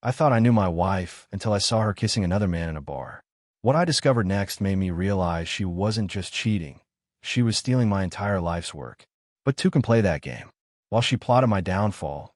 I thought I knew my wife until I saw her kissing another man in a bar. What I discovered next made me realize she wasn't just cheating. She was stealing my entire life's work. But two can play that game. While she plotted my downfall,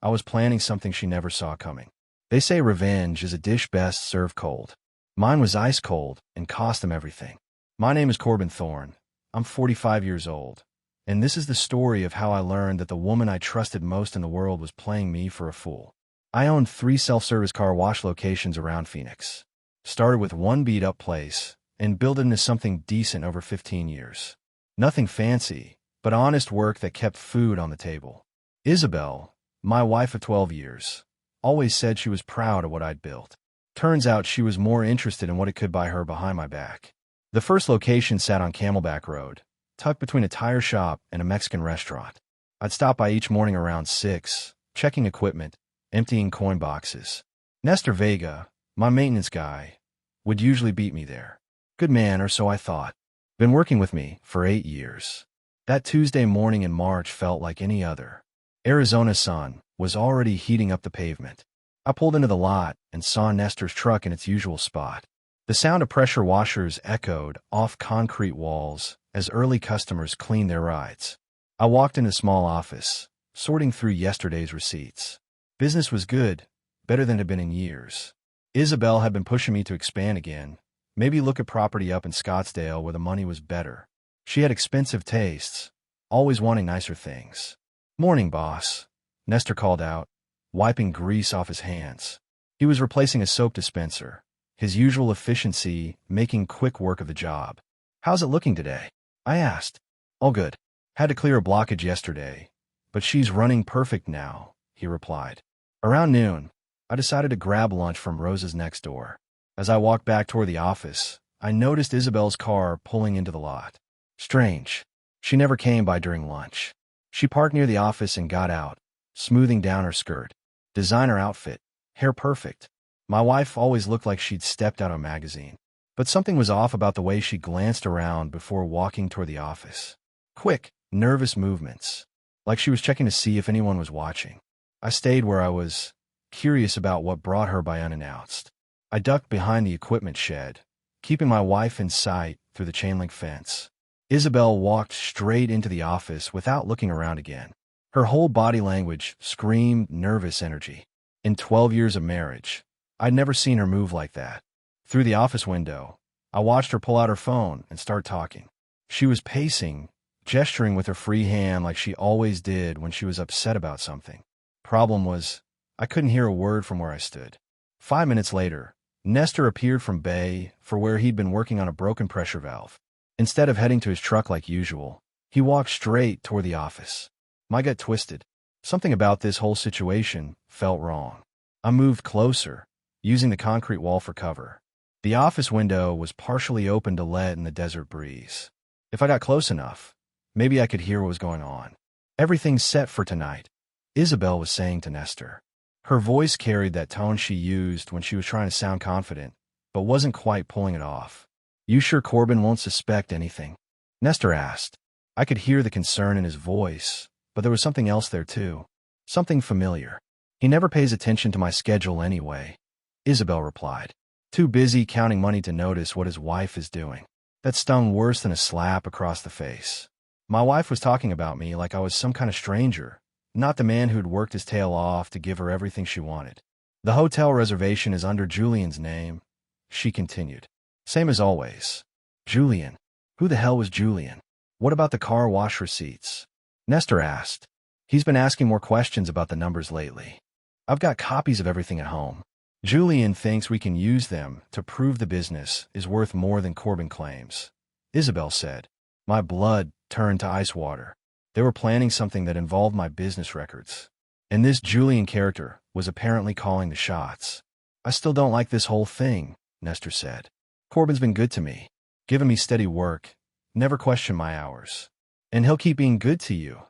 I was planning something she never saw coming. They say revenge is a dish best served cold. Mine was ice cold and cost them everything. My name is Corbin Thorne. I'm 45 years old. And this is the story of how I learned that the woman I trusted most in the world was playing me for a fool. I owned 3 self-service car wash locations around Phoenix. Started with one beat-up place and built it into something decent over 15 years. Nothing fancy, but honest work that kept food on the table. Isabelle, my wife of 12 years, always said she was proud of what I'd built. Turns out she was more interested in what it could buy her behind my back. The first location sat on Camelback Road, tucked between a tire shop and a Mexican restaurant. I'd stop by each morning around 6, checking equipment, emptying coin boxes. Nestor Vega, my maintenance guy, would usually beat me there. Good man, or so I thought. Been working with me for 8 years. That Tuesday morning in March felt like any other. Arizona sun was already heating up the pavement. I pulled into the lot and saw Nestor's truck in its usual spot. The sound of pressure washers echoed off concrete walls as early customers cleaned their rides. I walked into a small office, sorting through yesterday's receipts. Business was good, better than it had been in years. Isabelle had been pushing me to expand again, maybe look at property up in Scottsdale where the money was better. She had expensive tastes, always wanting nicer things. "Morning, boss," Nestor called out, wiping grease off his hands. He was replacing a soap dispenser, his usual efficiency making quick work of the job. "How's it looking today?" I asked. "All good. Had to clear a blockage yesterday, but she's running perfect now," he replied. Around noon, I decided to grab lunch from Rosa's next door. As I walked back toward the office, I noticed Isabelle's car pulling into the lot. Strange. She never came by during lunch. She parked near the office and got out, smoothing down her skirt. Designer outfit, hair perfect. My wife always looked like she'd stepped out of a magazine. But something was off about the way she glanced around before walking toward the office. Quick, nervous movements, like she was checking to see if anyone was watching. I stayed where I was, curious about what brought her by unannounced. I ducked behind the equipment shed, keeping my wife in sight through the chain-link fence. Isabelle walked straight into the office without looking around again. Her whole body language screamed nervous energy. In 12 years of marriage, I'd never seen her move like that. Through the office window, I watched her pull out her phone and start talking. She was pacing, gesturing with her free hand like she always did when she was upset about something. Problem was, I couldn't hear a word from where I stood. 5 minutes later, Nestor appeared from bay for where he'd been working on a broken pressure valve. Instead of heading to his truck like usual, he walked straight toward the office. My gut twisted. Something about this whole situation felt wrong. I moved closer, using the concrete wall for cover. The office window was partially open to let in the desert breeze. If I got close enough, maybe I could hear what was going on. "Everything's set for tonight," Isabelle was saying to Nestor. Her voice carried that tone she used when she was trying to sound confident, but wasn't quite pulling it off. "You sure Corbin won't suspect anything?" Nestor asked. I could hear the concern in his voice, but there was something else there too. Something familiar. "He never pays attention to my schedule anyway," Isabelle replied. Too busy counting money to notice what his wife is doing. That stung worse than a slap across the face. My wife was talking about me like I was some kind of stranger, not the man who'd worked his tail off to give her everything she wanted. "The hotel reservation is under Julian's name," she continued. "Same as always." Julian. Who the hell was Julian? "What about the car wash receipts?" Nestor asked. "He's been asking more questions about the numbers lately. I've got copies of everything at home. Julian thinks we can use them to prove the business is worth more than Corbin claims," Isabelle said. My blood turned to ice water. They were planning something that involved my business records. And this Julian character was apparently calling the shots. "I still don't like this whole thing," Nestor said. "Corbin's been good to me, giving me steady work, never questioned my hours. And he'll keep being good to you,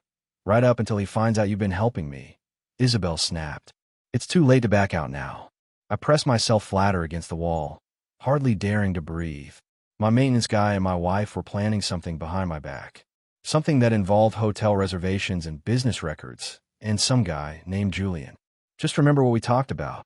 right up until he finds out you've been helping me," Isabelle snapped. "It's too late to back out now." I pressed myself flatter against the wall, hardly daring to breathe. My maintenance guy and my wife were planning something behind my back. Something that involved hotel reservations and business records, and some guy named Julian. "Just remember what we talked about,"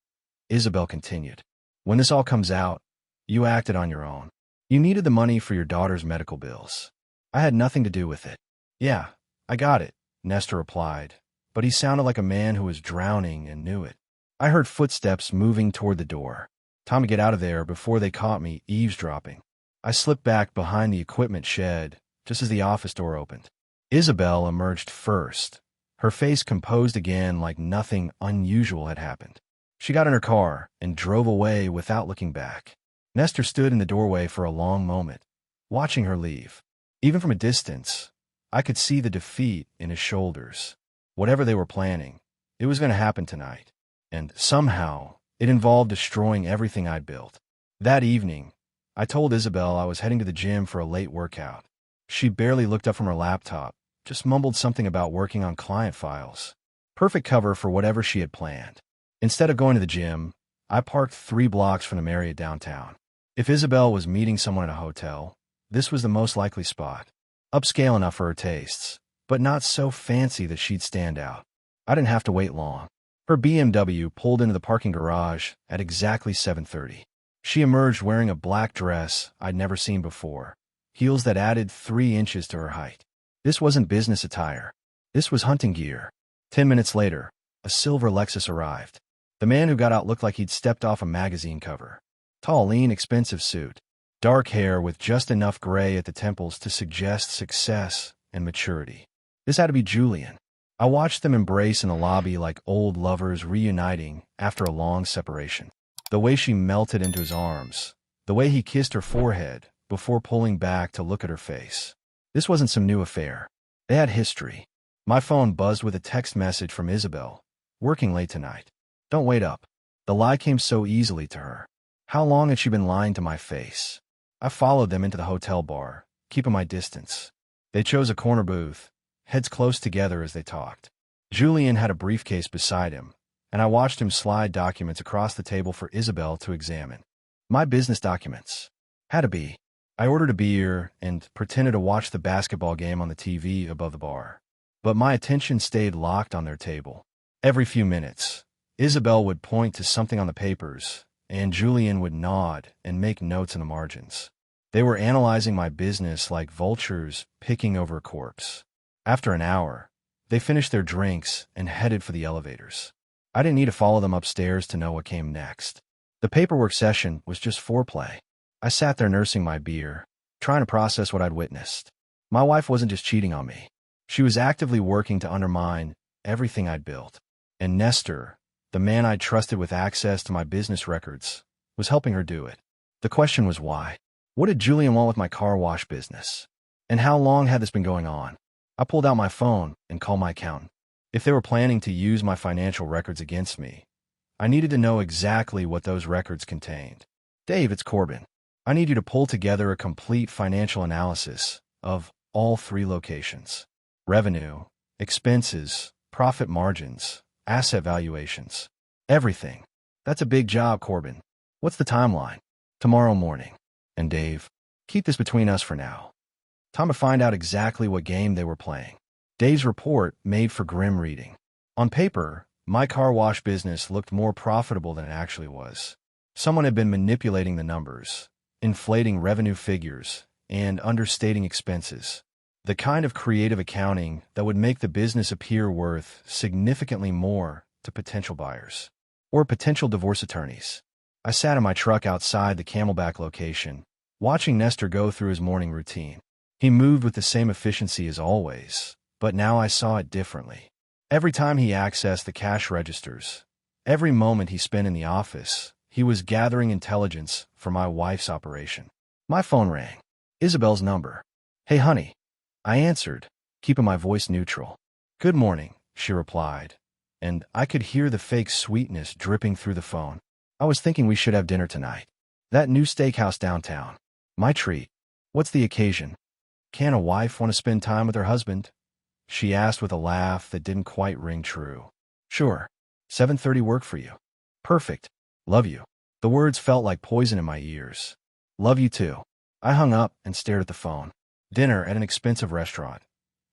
Isabelle continued. When this all comes out, you acted on your own. You needed the money for your daughter's medical bills. I had nothing to do with it. Yeah, I got it, Nestor replied, but he sounded like a man who was drowning and knew it. I heard footsteps moving toward the door. Time to get out of there before they caught me eavesdropping. I slipped back behind the equipment shed just as the office door opened. Isabelle emerged first, her face composed again like nothing unusual had happened. She got in her car and drove away without looking back. Nestor stood in the doorway for a long moment, watching her leave. Even from a distance, I could see the defeat in his shoulders. Whatever they were planning, it was going to happen tonight. And somehow, it involved destroying everything I'd built. That evening, I told Isabelle I was heading to the gym for a late workout. She barely looked up from her laptop, just mumbled something about working on client files. Perfect cover for whatever she had planned. Instead of going to the gym, I parked 3 blocks from the Marriott downtown. If Isabelle was meeting someone at a hotel, this was the most likely spot. Upscale enough for her tastes, but not so fancy that she'd stand out. I didn't have to wait long. Her BMW pulled into the parking garage at exactly 7:30. She emerged wearing a black dress I'd never seen before, heels that added 3 inches to her height. This wasn't business attire. This was hunting gear. 10 minutes later, a silver Lexus arrived. The man who got out looked like he'd stepped off a magazine cover. Tall, lean, expensive suit. Dark hair with just enough gray at the temples to suggest success and maturity. This had to be Julian. I watched them embrace in the lobby like old lovers reuniting after a long separation. The way she melted into his arms, the way he kissed her forehead before pulling back to look at her face. This wasn't some new affair. They had history. My phone buzzed with a text message from Isabelle. Working late tonight. Don't wait up. The lie came so easily to her. How long had she been lying to my face? I followed them into the hotel bar, keeping my distance. They chose a corner booth, heads close together as they talked. Julian had a briefcase beside him, and I watched him slide documents across the table for Isabelle to examine. My business documents. Had to be. I ordered a beer and pretended to watch the basketball game on the TV above the bar. But my attention stayed locked on their table. Every few minutes, Isabelle would point to something on the papers, and Julian would nod and make notes in the margins. They were analyzing my business like vultures picking over a corpse. After an hour, they finished their drinks and headed for the elevators. I didn't need to follow them upstairs to know what came next. The paperwork session was just foreplay. I sat there nursing my beer, trying to process what I'd witnessed. My wife wasn't just cheating on me. She was actively working to undermine everything I'd built. And Nestor, the man I'd trusted with access to my business records, was helping her do it. The question was why? What did Julian want with my car wash business? And how long had this been going on? I pulled out my phone and called my accountant. If they were planning to use my financial records against me, I needed to know exactly what those records contained. Dave, it's Corbin. I need you to pull together a complete financial analysis of all 3 locations. Revenue, expenses, profit margins, asset valuations. Everything. That's a big job, Corbin. What's the timeline? Tomorrow morning. And Dave, keep this between us for now. Time to find out exactly what game they were playing. Dave's report made for grim reading. On paper, my car wash business looked more profitable than it actually was. Someone had been manipulating the numbers, inflating revenue figures, and understating expenses. The kind of creative accounting that would make the business appear worth significantly more to potential buyers or potential divorce attorneys. I sat in my truck outside the Camelback location, watching Nestor go through his morning routine. He moved with the same efficiency as always, but now I saw it differently. Every time he accessed the cash registers, every moment he spent in the office, he was gathering intelligence for my wife's operation. My phone rang. Isabelle's number. Hey, honey. I answered, keeping my voice neutral. Good morning, she replied, and I could hear the fake sweetness dripping through the phone. I was thinking we should have dinner tonight. That new steakhouse downtown. My treat. What's the occasion? Can a wife want to spend time with her husband? She asked with a laugh that didn't quite ring true. Sure. 7:30 work for you. Perfect. Love you. The words felt like poison in my ears. Love you too. I hung up and stared at the phone. Dinner at an expensive restaurant.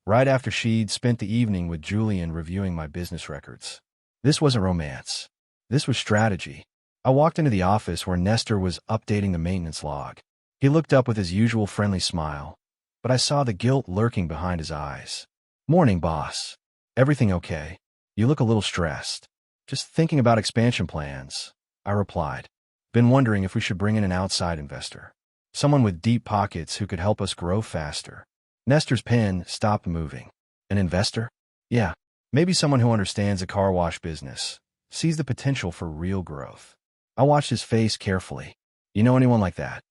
Right after she'd spent the evening with Julian reviewing my business records. This wasn't romance. This was strategy. I walked into the office where Nestor was updating the maintenance log. He looked up with his usual friendly smile, but I saw the guilt lurking behind his eyes. "Morning, boss. Everything okay? You look a little stressed." "Just thinking about expansion plans," I replied. "Been wondering if we should bring in an outside investor. Someone with deep pockets who could help us grow faster." Nestor's pen stopped moving. "An investor?" "Yeah, maybe someone who understands the car wash business, sees the potential for real growth." I watched his face carefully. "You know anyone like that?"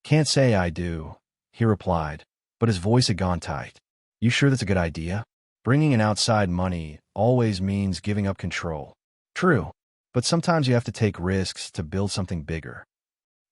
"Can't say I do," he replied, but his voice had gone tight. "You sure that's a good idea? Bringing in outside money always means giving up control." "True, but sometimes you have to take risks to build something bigger."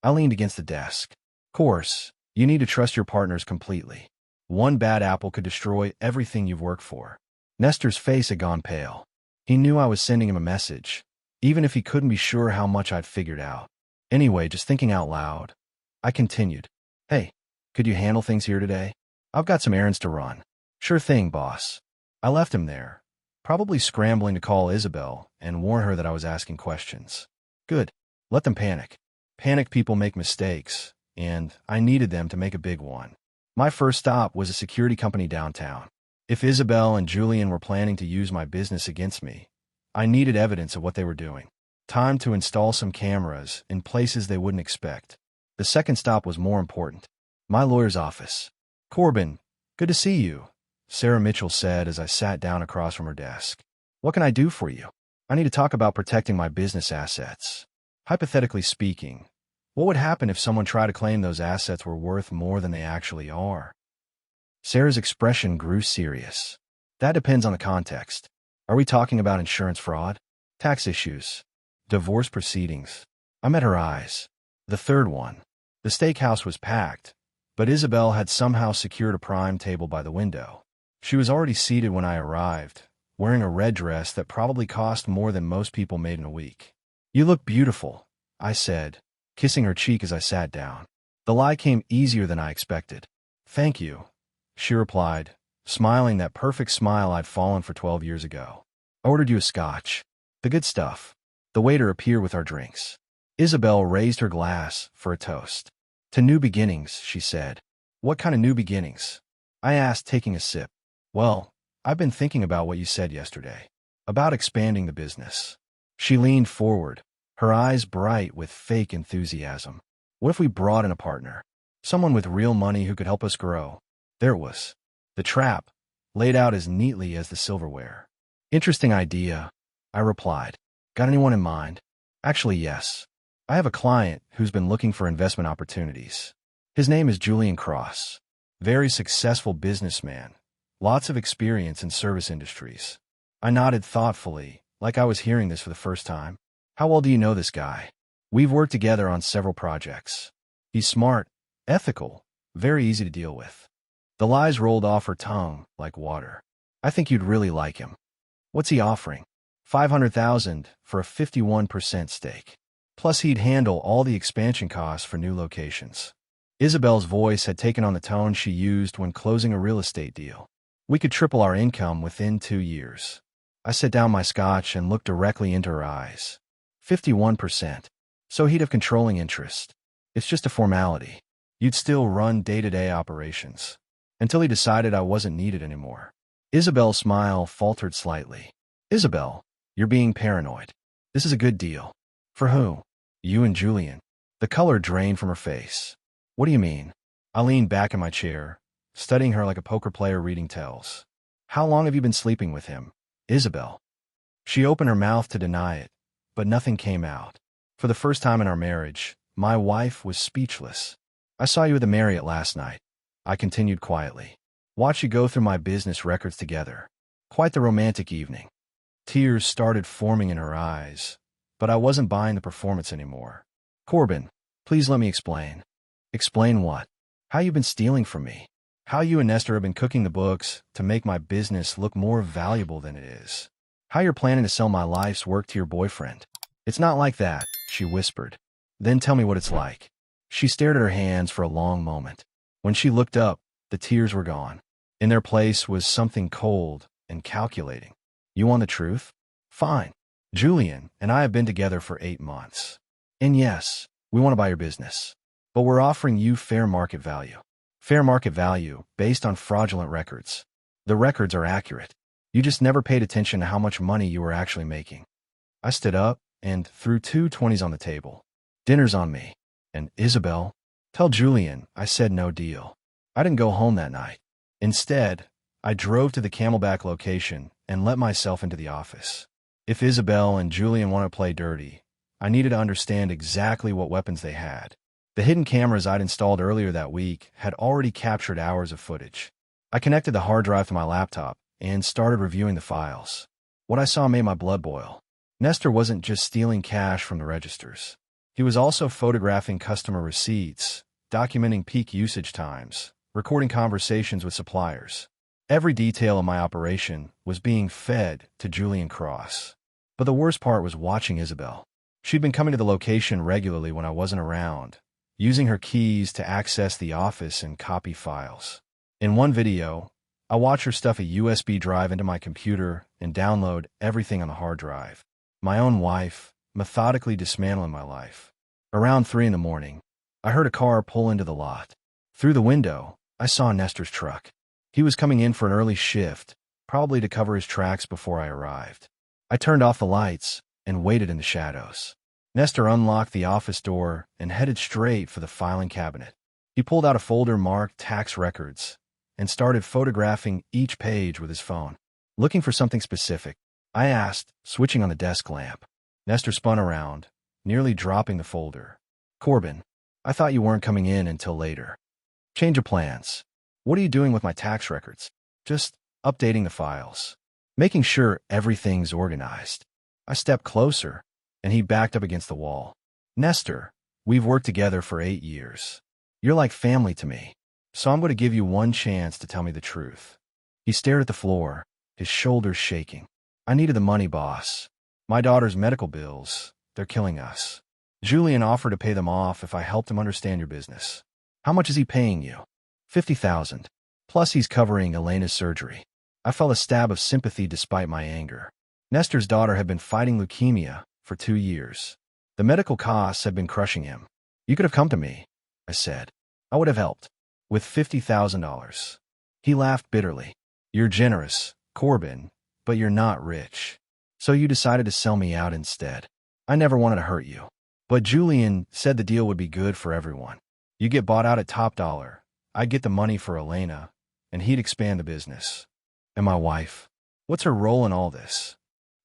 I leaned against the desk. "Of course, you need to trust your partners completely. One bad apple could destroy everything you've worked for." Nestor's face had gone pale. He knew I was sending him a message, even if he couldn't be sure how much I'd figured out. Anyway, just thinking out loud, I continued. "Hey, could you handle things here today? I've got some errands to run." "Sure thing, boss." I left him there, probably scrambling to call Isabelle and warn her that I was asking questions. Good. Let them panic. Panicked people make mistakes, and I needed them to make a big one. My first stop was a security company downtown. If Isabelle and Julian were planning to use my business against me, I needed evidence of what they were doing. Time to install some cameras in places they wouldn't expect. The second stop was more important. My lawyer's office. "Corbin, good to see you," Sarah Mitchell said as I sat down across from her desk. "What can I do for you?" "I need to talk about protecting my business assets. Hypothetically speaking, what would happen if someone tried to claim those assets were worth more than they actually are?" Sarah's expression grew serious. "That depends on the context. Are we talking about insurance fraud? Tax issues? Divorce proceedings?" I met her eyes. The third one. The steakhouse was packed, but Isabelle had somehow secured a prime table by the window. She was already seated when I arrived, wearing a red dress that probably cost more than most people made in a week. "You look beautiful," I said, kissing her cheek as I sat down. The lie came easier than I expected. "Thank you," she replied, smiling that perfect smile I'd fallen for 12 years ago. "I ordered you a scotch. The good stuff." The waiter appeared with our drinks. Isabelle raised her glass for a toast. "To new beginnings," she said. "What kind of new beginnings?" I asked, taking a sip. "Well, I've been thinking about what you said yesterday, about expanding the business." She leaned forward, her eyes bright with fake enthusiasm. "What if we brought in a partner? Someone with real money who could help us grow?" There it was. The trap, laid out as neatly as the silverware. "Interesting idea," I replied. "Got anyone in mind?" "Actually, yes. I have a client who's been looking for investment opportunities. His name is Julian Cross. Very successful businessman. Lots of experience in service industries." I nodded thoughtfully, like I was hearing this for the first time. "How well do you know this guy?" "We've worked together on several projects. He's smart, ethical, very easy to deal with." The lies rolled off her tongue like water. "I think you'd really like him." "What's he offering?" $500,000 for a 51% stake. Plus he'd handle all the expansion costs for new locations. Isabelle's voice had taken on the tone she used when closing a real estate deal. "We could triple our income within 2 years." I set down my scotch and looked directly into her eyes. 51%. So he'd have controlling interest. It's just a formality. You'd still run day-to-day operations. Until he decided I wasn't needed anymore. Isabelle's smile faltered slightly. "Isabelle, you're being paranoid. This is a good deal." "For who?" "You and Julian." The color drained from her face. "What do you mean?" I leaned back in my chair, studying her like a poker player reading tells. "How long have you been sleeping with him, Isabelle?" She opened her mouth to deny it, but nothing came out. For the first time in our marriage, my wife was speechless. "I saw you at the Marriott last night," I continued quietly. "Watched you go through my business records together. Quite the romantic evening." Tears started forming in her eyes, but I wasn't buying the performance anymore. "Corbin, please let me explain." "Explain what?" "How you've been stealing from me. How you and Nestor have been cooking the books to make my business look more valuable than it is. How you're planning to sell my life's work to your boyfriend." "It's not like that," she whispered. "Then tell me what it's like." She stared at her hands for a long moment. When she looked up, the tears were gone. In their place was something cold and calculating. "You want the truth? Fine. Julian and I have been together for 8 months. And yes, we want to buy your business. But we're offering you fair market value. Fair market value based on fraudulent records. The records are accurate. You just never paid attention to how much money you were actually making. I stood up and threw two 20s on the table. Dinner's on me. And Isabelle, tell Julian I said no deal. I didn't go home that night. Instead, I drove to the Camelback location and let myself into the office. If Isabelle and Julian want to play dirty, I needed to understand exactly what weapons they had. The hidden cameras I'd installed earlier that week had already captured hours of footage. I connected the hard drive to my laptop and started reviewing the files. What I saw made my blood boil. Nestor wasn't just stealing cash from the registers. He was also photographing customer receipts, documenting peak usage times, recording conversations with suppliers. Every detail of my operation was being fed to Julian Cross. But the worst part was watching Isabelle. She'd been coming to the location regularly when I wasn't around, using her keys to access the office and copy files. In one video, I watched her stuff a USB drive into my computer and download everything on the hard drive. My own wife, methodically dismantling my life. Around 3 in the morning, I heard a car pull into the lot. Through the window, I saw Nestor's truck. He was coming in for an early shift, probably to cover his tracks before I arrived. I turned off the lights and waited in the shadows. Nestor unlocked the office door and headed straight for the filing cabinet. He pulled out a folder marked tax records and started photographing each page with his phone. Looking for something specific, I asked, switching on the desk lamp. Nestor spun around, nearly dropping the folder. Corbin, I thought you weren't coming in until later. Change of plans. What are you doing with my tax records? Just updating the files. Making sure everything's organized. I stepped closer, and he backed up against the wall. Nestor, we've worked together for 8 years. You're like family to me, so I'm going to give you one chance to tell me the truth. He stared at the floor, his shoulders shaking. I needed the money, boss. My daughter's medical bills, they're killing us. Julian offered to pay them off if I helped him understand your business. How much is he paying you? $50,000. Plus he's covering Elena's surgery. I felt a stab of sympathy despite my anger. Nestor's daughter had been fighting leukemia for 2 years. The medical costs had been crushing him. You could have come to me, I said. I would have helped. With $50,000. He laughed bitterly. You're generous, Corbin, but you're not rich. So you decided to sell me out instead. I never wanted to hurt you. But Julian said the deal would be good for everyone. You get bought out at top dollar. I'd get the money for Elena, and he'd expand the business. And my wife? What's her role in all this?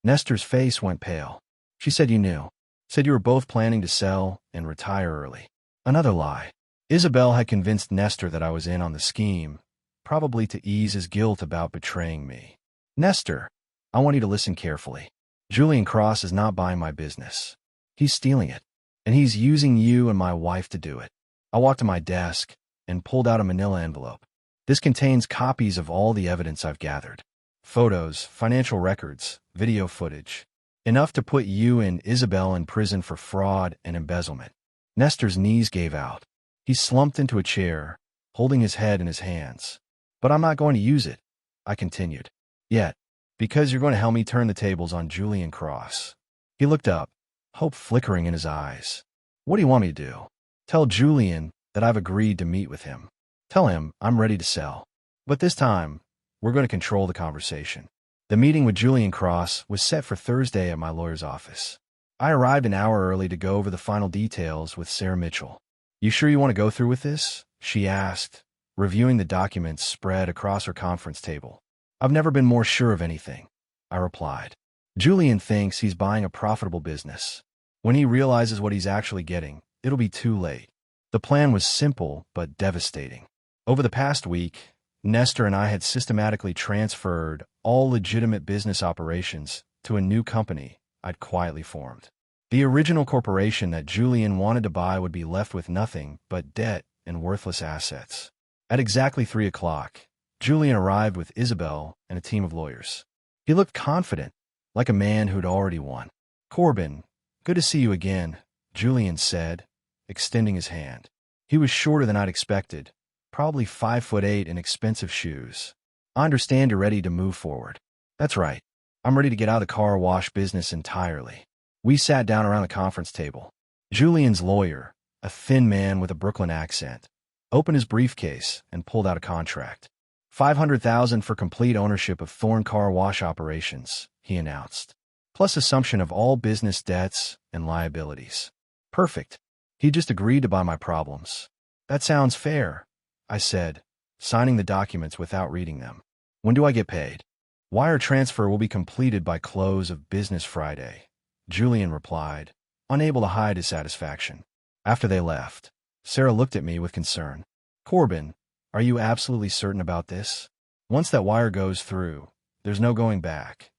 Nestor's face went pale. She said you knew. Said you were both planning to sell and retire early. Another lie. Isabelle had convinced Nestor that I was in on the scheme, probably to ease his guilt about betraying me. Nestor, I want you to listen carefully. Julian Cross is not buying my business. He's stealing it, and he's using you and my wife to do it. I walked to my desk and pulled out a manila envelope. This contains copies of all the evidence I've gathered. Photos, financial records, video footage. Enough to put you and Isabelle in prison for fraud and embezzlement. Nestor's knees gave out. He slumped into a chair, holding his head in his hands. But I'm not going to use it, I continued. Yet, because you're going to help me turn the tables on Julian Cross. He looked up, hope flickering in his eyes. What do you want me to do? Tell Julian that I've agreed to meet with him. Tell him I'm ready to sell. But this time, we're going to control the conversation. The meeting with Julian Cross was set for Thursday at my lawyer's office. I arrived an hour early to go over the final details with Sarah Mitchell. You sure you want to go through with this? She asked, reviewing the documents spread across her conference table. I've never been more sure of anything, I replied. Julian thinks he's buying a profitable business. When he realizes what he's actually getting, it'll be too late. The plan was simple but devastating. Over the past week, Nestor and I had systematically transferred all legitimate business operations to a new company I'd quietly formed. The original corporation that Julian wanted to buy would be left with nothing but debt and worthless assets. At exactly 3 o'clock, Julian arrived with Isabelle and a team of lawyers. He looked confident, like a man who'd already won. Corbin, good to see you again, Julian said, extending his hand. He was shorter than I'd expected, probably 5'8" in expensive shoes. I understand you're ready to move forward. That's right. I'm ready to get out of the car wash business entirely. We sat down around the conference table. Julian's lawyer, a thin man with a Brooklyn accent, opened his briefcase and pulled out a contract. $500,000 for complete ownership of Thorn Car Wash operations, he announced, plus assumption of all business debts and liabilities. Perfect. He just agreed to buy my problems. That sounds fair, I said, signing the documents without reading them. When do I get paid? Wire transfer will be completed by close of business Friday, Julian replied, unable to hide his satisfaction. After they left, Sarah looked at me with concern. Corbin, are you absolutely certain about this? Once that wire goes through, there's no going back.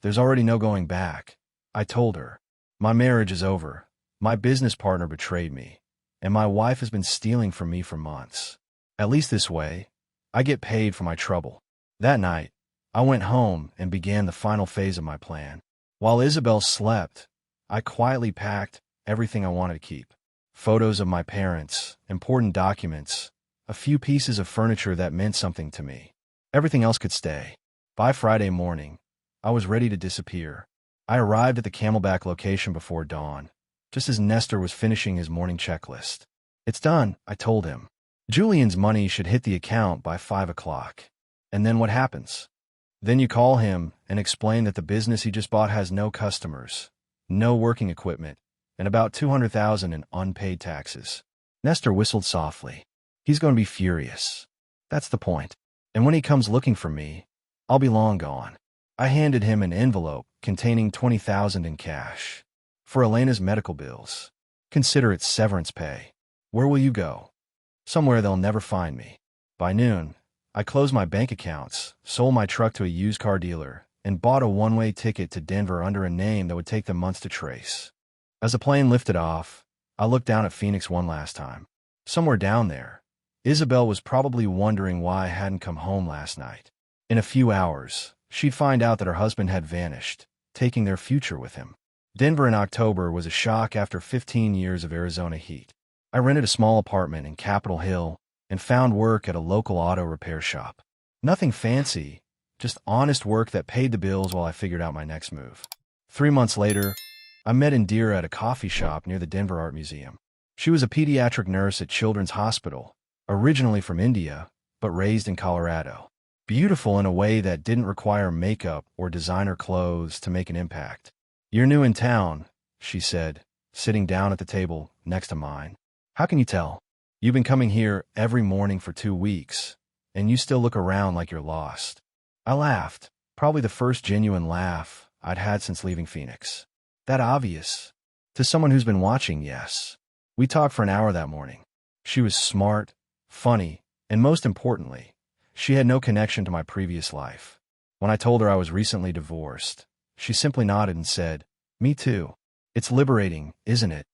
There's already no going back, I told her. My marriage is over. My business partner betrayed me, and my wife has been stealing from me for months. At least this way, I get paid for my trouble. That night, I went home and began the final phase of my plan. While Isabelle slept, I quietly packed everything I wanted to keep. Photos of my parents, important documents, a few pieces of furniture that meant something to me. Everything else could stay. By Friday morning, I was ready to disappear. I arrived at the Camelback location before dawn, just as Nestor was finishing his morning checklist. It's done, I told him. Julian's money should hit the account by 5 o'clock. And then what happens? Then you call him and explain that the business he just bought has no customers, no working equipment, and about $200,000 in unpaid taxes. Nestor whistled softly. He's going to be furious. That's the point. And when he comes looking for me, I'll be long gone. I handed him an envelope containing $20,000 in cash. For Elena's medical bills. Consider it severance pay. Where will you go? Somewhere they'll never find me. By noon, I closed my bank accounts, sold my truck to a used car dealer, and bought a one-way ticket to Denver under a name that would take them months to trace. As the plane lifted off, I looked down at Phoenix one last time. Somewhere down there, Isabelle was probably wondering why I hadn't come home last night. In a few hours, she'd find out that her husband had vanished, taking their future with him. Denver in October was a shock after 15 years of Arizona heat. I rented a small apartment in Capitol Hill and found work at a local auto repair shop. Nothing fancy, just honest work that paid the bills while I figured out my next move. 3 months later, I met Indira at a coffee shop near the Denver Art Museum. She was a pediatric nurse at Children's Hospital, originally from India, but raised in Colorado. Beautiful in a way that didn't require makeup or designer clothes to make an impact. You're new in town, she said, sitting down at the table next to mine. How can you tell? You've been coming here every morning for 2 weeks, and you still look around like you're lost. I laughed, probably the first genuine laugh I'd had since leaving Phoenix. That obvious? To someone who's been watching, yes. We talked for an hour that morning. She was smart, funny, and most importantly, she had no connection to my previous life. When I told her I was recently divorced, she simply nodded and said, "Me too. It's liberating, isn't it?"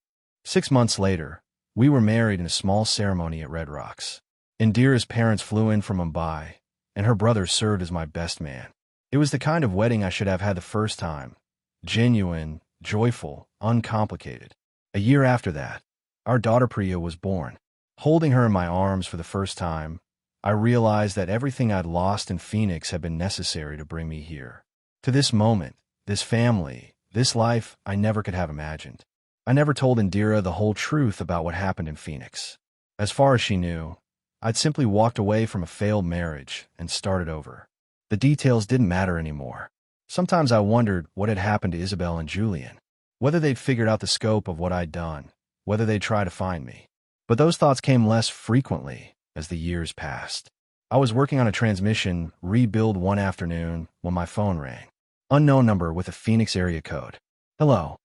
6 months later, we were married in a small ceremony at Red Rocks. Indira's parents flew in from Mumbai, and her brother served as my best man. It was the kind of wedding I should have had the first time. Genuine, joyful, uncomplicated. A year after that, our daughter Priya was born. Holding her in my arms for the first time, I realized that everything I'd lost in Phoenix had been necessary to bring me here. To this moment, this family, this life I never could have imagined. I never told Indira the whole truth about what happened in Phoenix. As far as she knew, I'd simply walked away from a failed marriage and started over. The details didn't matter anymore. Sometimes I wondered what had happened to Isabelle and Julian, whether they'd figured out the scope of what I'd done, whether they'd try to find me. But those thoughts came less frequently as the years passed. I was working on a transmission rebuild one afternoon when my phone rang. Unknown number with a Phoenix area code. Hello.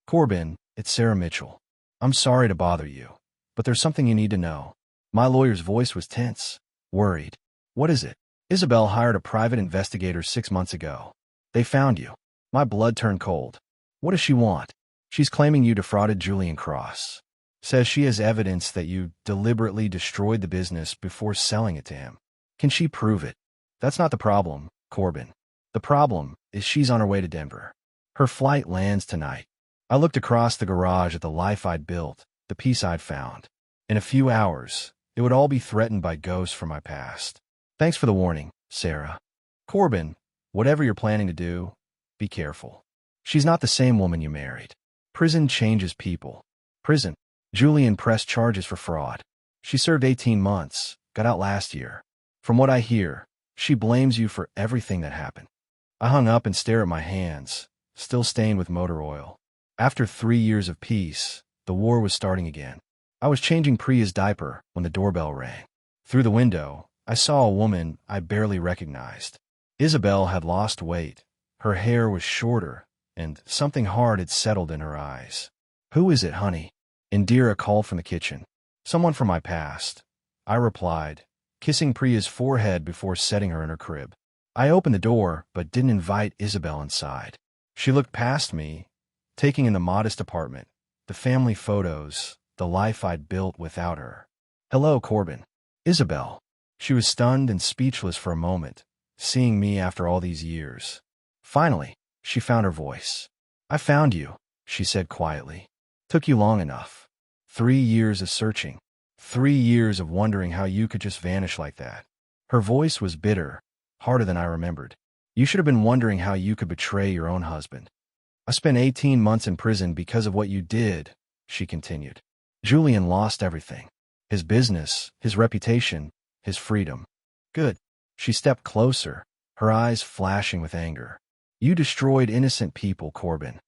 Corbin, it's Sarah Mitchell. I'm sorry to bother you, but there's something you need to know. My lawyer's voice was tense, worried. What is it? Isabelle hired a private investigator 6 months ago. They found you. My blood turned cold. What does she want? She's claiming you defrauded Julian Cross. Says she has evidence that you deliberately destroyed the business before selling it to him. Can she prove it? That's not the problem, Corbin. The problem is she's on her way to Denver. Her flight lands tonight. I looked across the garage at the life I'd built, the peace I'd found. In a few hours, it would all be threatened by ghosts from my past. Thanks for the warning, Sarah. Corbin, whatever you're planning to do, be careful. She's not the same woman you married. Prison changes people. Prison. Julian pressed charges for fraud. She served 18 months, got out last year. From what I hear, she blames you for everything that happened. I hung up and stared at my hands, still stained with motor oil. After 3 years of peace, the war was starting again. I was changing Priya's diaper when the doorbell rang. Through the window, I saw a woman I barely recognized. Isabelle had lost weight. Her hair was shorter, and something hard had settled in her eyes. "Who is it, honey?" Indira called from the kitchen. "Someone from my past," I replied, kissing Priya's forehead before setting her in her crib. I opened the door, but didn't invite Isabelle inside. She looked past me, taking in the modest apartment, the family photos, the life I'd built without her. "Hello, Corbin." "Isabelle." She was stunned and speechless for a moment, seeing me after all these years. Finally, she found her voice. "I found you," she said quietly. "Took you long enough. 3 years of searching. 3 years of wondering how you could just vanish like that." Her voice was bitter, harder than I remembered. "You should have been wondering how you could betray your own husband." "I spent 18 months in prison because of what you did," she continued. "Julian lost everything. His business, his reputation, his freedom." "Good." She stepped closer, her eyes flashing with anger. "You destroyed innocent people, Corbin."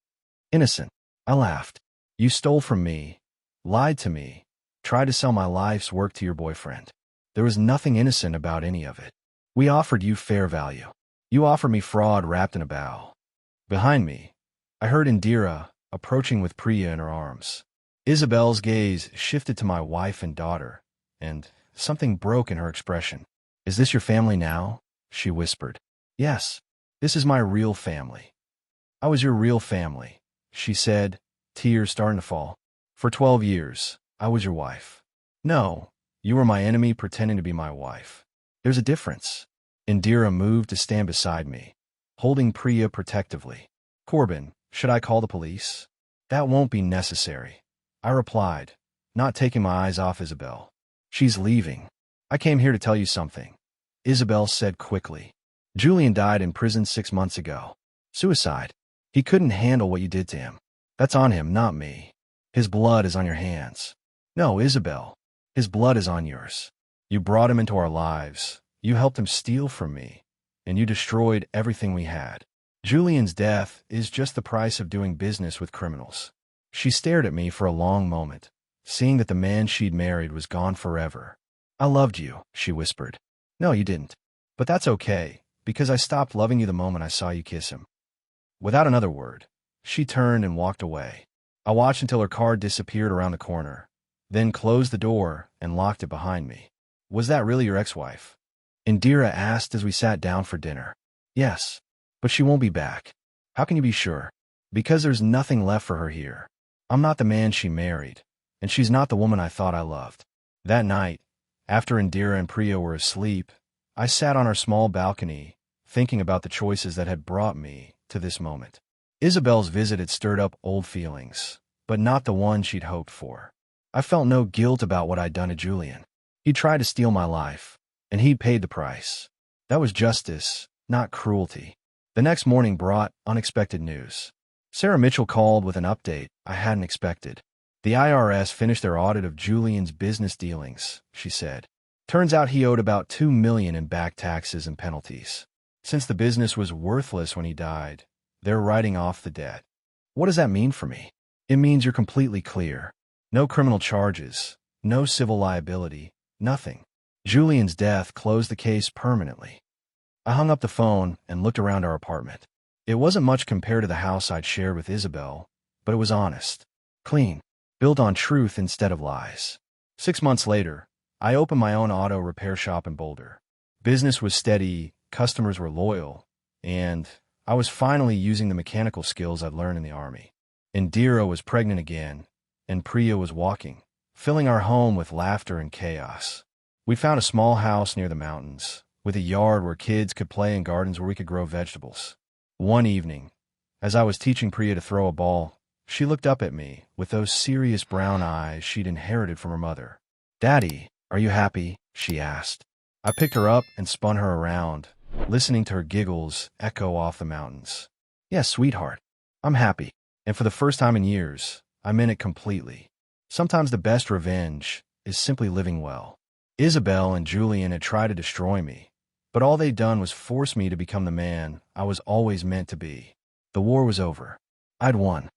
"Innocent?" I laughed. "You stole from me, lied to me, tried to sell my life's work to your boyfriend. There was nothing innocent about any of it. We offered you fair value. You offered me fraud wrapped in a bow." Behind me, I heard Indira approaching with Priya in her arms. Isabelle's gaze shifted to my wife and daughter, and something broke in her expression. "Is this your family now?" she whispered. "Yes, this is my real family." "I was your real family," she said, tears starting to fall. "For 12 years, I was your wife." "No, you were my enemy pretending to be my wife. There's a difference." Indira moved to stand beside me, holding Priya protectively. "Corbin, should I call the police?" "That won't be necessary," I replied, not taking my eyes off Isabelle. "She's leaving." "I came here to tell you something," Isabelle said quickly. "Julian died in prison 6 months ago. Suicide. He couldn't handle what you did to him. That's on him, not me. His blood is on your hands." "No, Isabelle. His blood is on yours. You brought him into our lives. You helped him steal from me, and you destroyed everything we had. Julian's death is just the price of doing business with criminals." She stared at me for a long moment, seeing that the man she'd married was gone forever. "I loved you," she whispered. "No, you didn't. But that's okay, because I stopped loving you the moment I saw you kiss him." Without another word, she turned and walked away. I watched until her car disappeared around the corner, then closed the door and locked it behind me. "Was that really your ex-wife?" Indira asked as we sat down for dinner. "Yes, but she won't be back." "How can you be sure?" "Because there's nothing left for her here. I'm not the man she married, and she's not the woman I thought I loved." That night, after Indira and Priya were asleep, I sat on our small balcony, thinking about the choices that had brought me to this moment. Isabelle's visit had stirred up old feelings, but not the one she'd hoped for. I felt no guilt about what I'd done to Julian. He tried to steal my life, and he paid the price. That was justice, not cruelty. The next morning brought unexpected news. Sarah Mitchell called with an update I hadn't expected. "The IRS finished their audit of Julian's business dealings," she said. "Turns out he owed about $2 million in back taxes and penalties. Since the business was worthless when he died, they're writing off the debt." "What does that mean for me?" "It means you're completely clear. No criminal charges, no civil liability, nothing. Julian's death closed the case permanently." I hung up the phone and looked around our apartment. It wasn't much compared to the house I'd shared with Isabelle, but it was honest, clean, built on truth instead of lies. 6 months later, I opened my own auto repair shop in Boulder. Business was steady, customers were loyal, and I was finally using the mechanical skills I'd learned in the Army. Indira was pregnant again, and Priya was walking, filling our home with laughter and chaos. We found a small house near the mountains, with a yard where kids could play and gardens where we could grow vegetables. One evening, as I was teaching Priya to throw a ball, she looked up at me with those serious brown eyes she'd inherited from her mother. "Daddy, are you happy?" she asked. I picked her up and spun her around, listening to her giggles echo off the mountains. "Yes, sweetheart, I'm happy. And for the first time in years, I meant it completely. Sometimes the best revenge is simply living well. Isabelle and Julian had tried to destroy me, but all they'd done was force me to become the man I was always meant to be. The war was over. I'd won.